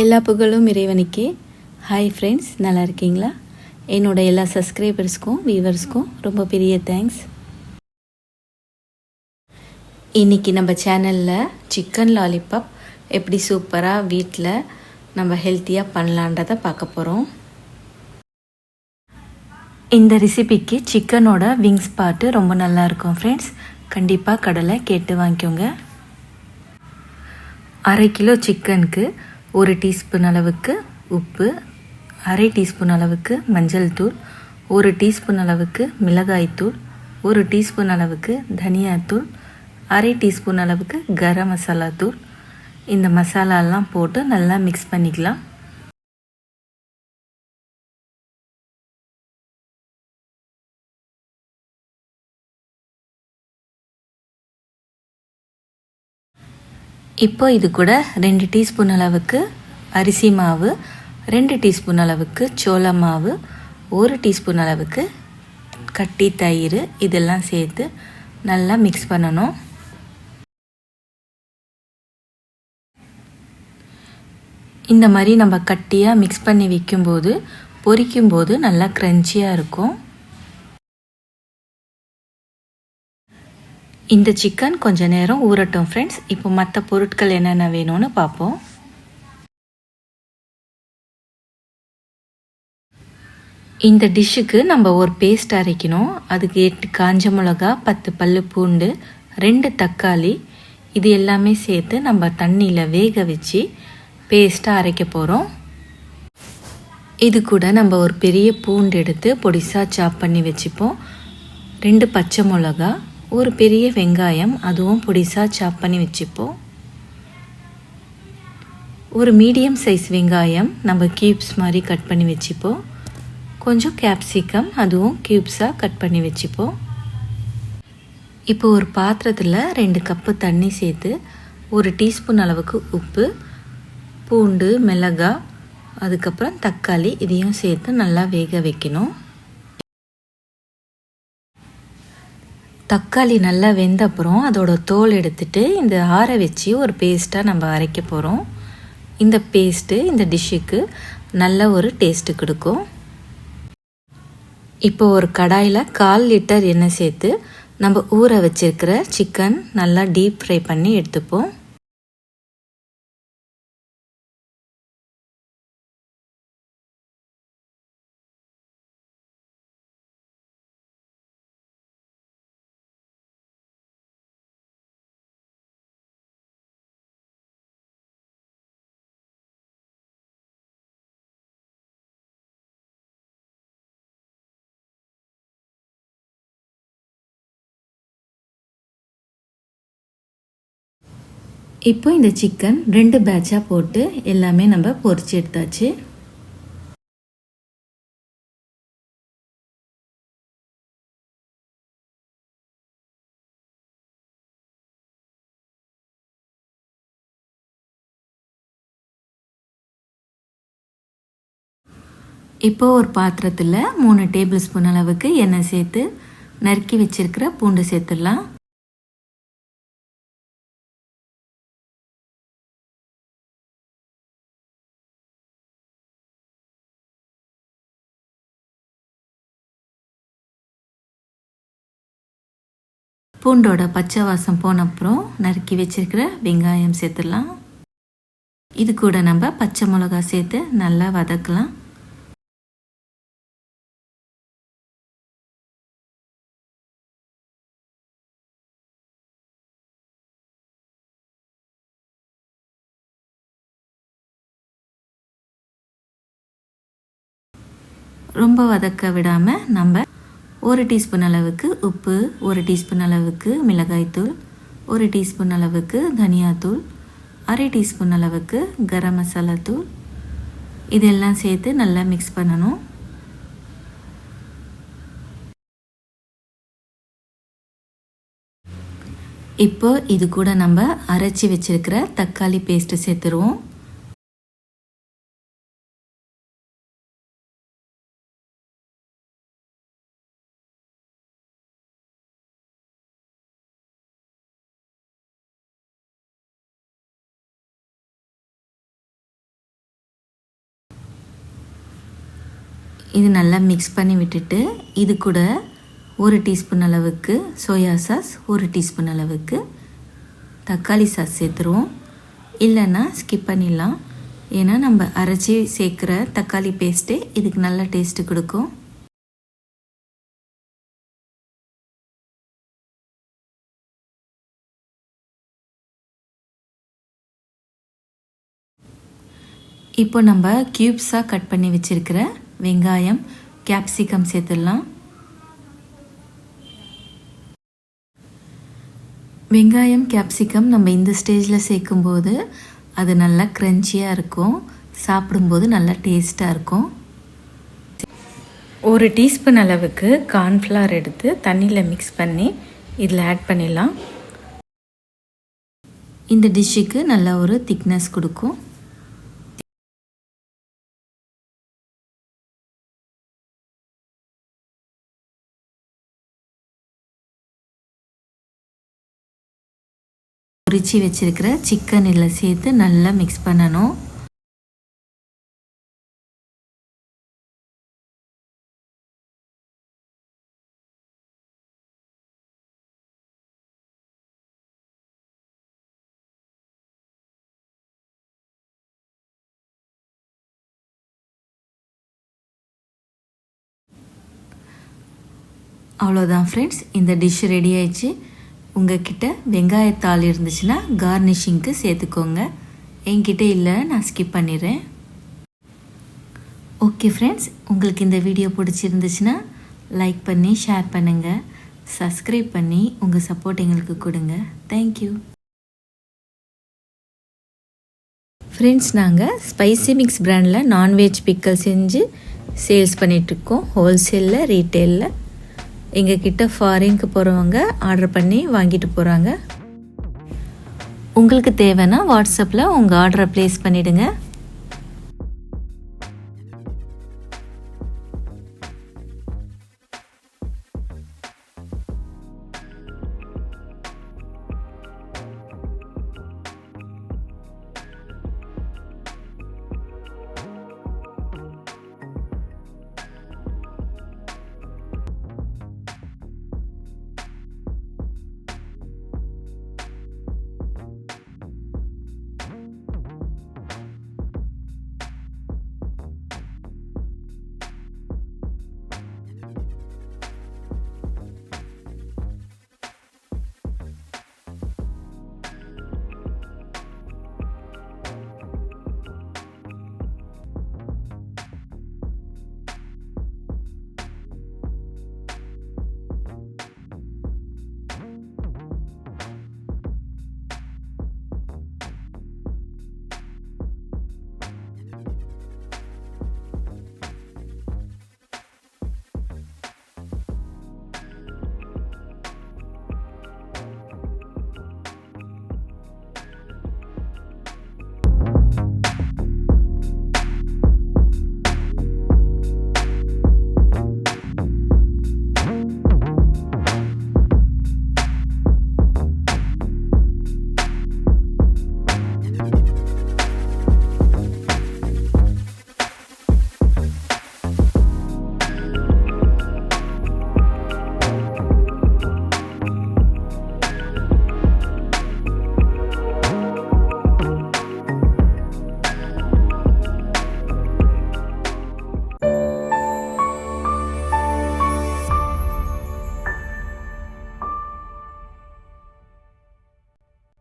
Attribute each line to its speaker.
Speaker 1: எல்லா புகழும் இறைவனுக்கே. ஹாய் ஃப்ரெண்ட்ஸ், நல்லா இருக்கீங்களா? என்னோட எல்லா சப்ஸ்கிரைபர்ஸ்க்கும் வியூவர்ஸ்க்கும் ரொம்ப பெரிய தேங்க்ஸ். இன்றைக்கி நம்ம சேனலில் சிக்கன் லாலிபாப் எப்படி சூப்பராக வீட்டில் நம்ம ஹெல்த்தியாக பண்ணலான்றதை பார்க்க போகிறோம். இந்த ரெசிபிக்கு சிக்கனோட விங்ஸ் பார்ட்டு ரொம்ப நல்லாயிருக்கும் ஃப்ரெண்ட்ஸ். கண்டிப்பாக கடலை கேட்டு வாங்கிக்கோங்க. 1/2 கிலோ சிக்கனுக்கு 1 டீஸ்பூன் அளவுக்கு உப்பு, 1/2 டீஸ்பூன் அளவுக்கு மஞ்சள் தூள், 1 டீஸ்பூன் அளவுக்கு மிளகாய்த்தூள், 1 டீஸ்பூன் அளவுக்கு தனியாத்தூள், 1/2 டீஸ்பூன் அளவுக்கு கரம் மசாலா தூள். இந்த மசாலாலாம் போட்டு நல்லா மிக்ஸ் பண்ணிக்கலாம். இப்போ இது கூட 2 டீஸ்பூன் அளவுக்கு அரிசி மாவு, 2 டீஸ்பூன் அளவுக்கு சோள மாவு, 1 டீஸ்பூன் அளவுக்கு கட்டி தயிர் இதெல்லாம் சேர்த்து நல்லா மிக்ஸ் பண்ணணும். இந்த மாதிரி நம்ம கட்டியாக மிக்ஸ் பண்ணி வைக்கும்போது பொரிக்கும்போது நல்லா க்ரன்ச்சியாக இருக்கும். இந்த சிக்கன் கொஞ்ச நேரம் ஊறட்டும் ஃப்ரெண்ட்ஸ். இப்போ மற்ற பொருட்கள் என்னென்ன வேணும்னு பார்ப்போம். இந்த டிஷ்ஷுக்கு நம்ம ஒரு பேஸ்ட் அரைக்கணும். அதுக்கு 8 காஞ்ச மிளகா, 10 பல்லு பூண்டு, 2 தக்காளி இது எல்லாமே சேர்த்து நம்ம தண்ணியில் வேக வச்சு பேஸ்ட்டாக அரைக்க போகிறோம். இது கூட நம்ம ஒரு பெரிய பூண்டு எடுத்து பொடிசாக சாப் பண்ணி வச்சுப்போம். 2 பச்சை மிளகா, ஒரு பெரிய வெங்காயம் அதுவும் பொடிசாக சாப் பண்ணி வச்சுப்போம். ஒரு மீடியம் சைஸ் வெங்காயம் நம்ம க்யூப்ஸ் மாதிரி கட் பண்ணி வச்சுப்போம். கொஞ்சம் கேப்சிகம் அதுவும் க்யூப்ஸாக கட் பண்ணி வச்சுப்போம். இப்போ ஒரு பாத்திரத்தில் 2 கப்பு தண்ணி சேர்த்து 1 டீஸ்பூன் அளவுக்கு உப்பு, பூண்டு, மிளகாய், அதுக்கப்புறம் தக்காளி இதையும் சேர்த்து நல்லா வேக வைக்கணும். தக்காளி நல்லா வெந்த அப்புறம் அதோட தோல் எடுத்துட்டு இந்த ஆற வச்சு ஒரு பேஸ்ட்டாக நம்ம அரைக்க போகிறோம். இந்த பேஸ்ட்டு இந்த டிஷ்ஷுக்கு நல்ல ஒரு டேஸ்ட்டு கொடுக்கும். இப்போ ஒரு கடாயில் 1/4 லிட்டர் எண்ணெய் சேர்த்து நம்ம ஊற வச்சிருக்கிற சிக்கன் நல்லா டீப் ஃப்ரை பண்ணி எடுத்துப்போம். இப்போ இந்த சிக்கன் 2 பேட்சாக போட்டு எல்லாமே நம்ம பொரிச்சு எடுத்தாச்சு. இப்போ ஒரு பாத்திரத்தில் 3 டேபிள் ஸ்பூன் அளவுக்கு எண்ணெய் சேர்த்து நறுக்கி வச்சிருக்கிற பூண்டு சேர்த்துடலாம். பூண்டோட பச்சை வாசம் போன அப்புறம் நறுக்கி வச்சிருக்கிற வெங்காயம் சேர்த்துடலாம். இது கூட நம்ம பச்சை மிளகா சேர்த்து நல்லா வதக்கலாம். ரொம்ப வதக்க விடாமல் நம்ம 1 டீஸ்பூன் அளவுக்கு உப்பு, 1 டீஸ்பூன் அளவுக்கு மிளகாய்த்தூள், 1 டீஸ்பூன் அளவுக்கு தனியாத்தூள், 1/2 டீஸ்பூன் அளவுக்கு கரம் மசாலா தூள் இதெல்லாம் சேர்த்து நல்லா மிக்ஸ் பண்ணணும். இப்போ இது கூட நம்ம அரைச்சி வச்சிருக்கிற தக்காளி பேஸ்ட்டு சேர்த்துருவோம். இது நல்லா மிக்ஸ் பண்ணி விட்டுட்டு இது கூட 1 டீஸ்பூன் அளவுக்கு சோயா சாஸ், 1 டீஸ்பூன் அளவுக்கு தக்காளி சாஸ் சேர்த்துருவோம். இல்லைன்னா ஸ்கிப் பண்ணிடலாம். ஏன்னா நம்ம அரைச்சி சேர்க்குற தக்காளி பேஸ்ட்டு இதுக்கு நல்ல டேஸ்ட்டு கொடுக்கும். இப்போ நம்ம க்யூப்ஸாக கட் பண்ணி வச்சுருக்கிற வெங்காயம், கேப்சிகம் சேர்த்துடலாம். வெங்காயம், கேப்சிகம் நம்ம இந்த ஸ்டேஜில் சேர்க்கும்போது அது நல்லா க்ரன்ச்சியாக இருக்கும். சாப்பிடும்போது நல்லா டேஸ்ட்டாக இருக்கும். 1 டீஸ்பூன் அளவுக்கு கார்ன்ஃப்ளவர் எடுத்து தண்ணியில் மிக்ஸ் பண்ணி இதில் ஆட் பண்ணிடலாம். இந்த டிஷ்ஷுக்கு நல்ல ஒரு திக்னஸ் கொடுக்கும். பொரிச்சு வச்சிருக்கிற சிக்கன் இதில் சேர்த்து நல்லா மிக்ஸ் பண்ணணும். அவ்வளோதான் ஃப்ரெண்ட்ஸ், இந்த டிஷ் ரெடி ஆயிடுச்சு. உங்ககிட்ட வெங்காயத்தாள் இருந்துச்சுன்னா கார்னிஷிங்க்கு சேர்த்துக்கோங்க. என்கிட்ட இல்லை, நான் ஸ்கிப் பண்ணிடுறேன். ஓகே ஃப்ரெண்ட்ஸ், உங்களுக்கு இந்த வீடியோ பிடிச்சிருந்துச்சுன்னா லைக் பண்ணி ஷேர் பண்ணுங்கள். சப்ஸ்கிரைப் பண்ணி உங்கள் சப்போர்ட் எங்களுக்கு கொடுங்க. Thank you friends. நாங்கள் ஸ்பைசி மிக்ஸ் பிராண்டில் நான்வெஜ் பிக்கல் செஞ்சு சேல்ஸ் பண்ணிகிட்ருக்கோம். ஹோல்சேலில், ரீட்டெயிலில். எங்ககிட்ட ஃபாரினுக்கு போகிறவங்க ஆர்டர் பண்ணி வாங்கிட்டு போகிறாங்க. உங்களுக்கு தேவைன்னா வாட்ஸ்அப்பில் உங்கள் ஆர்டரை ப்ளேஸ் பண்ணிவிடுங்க.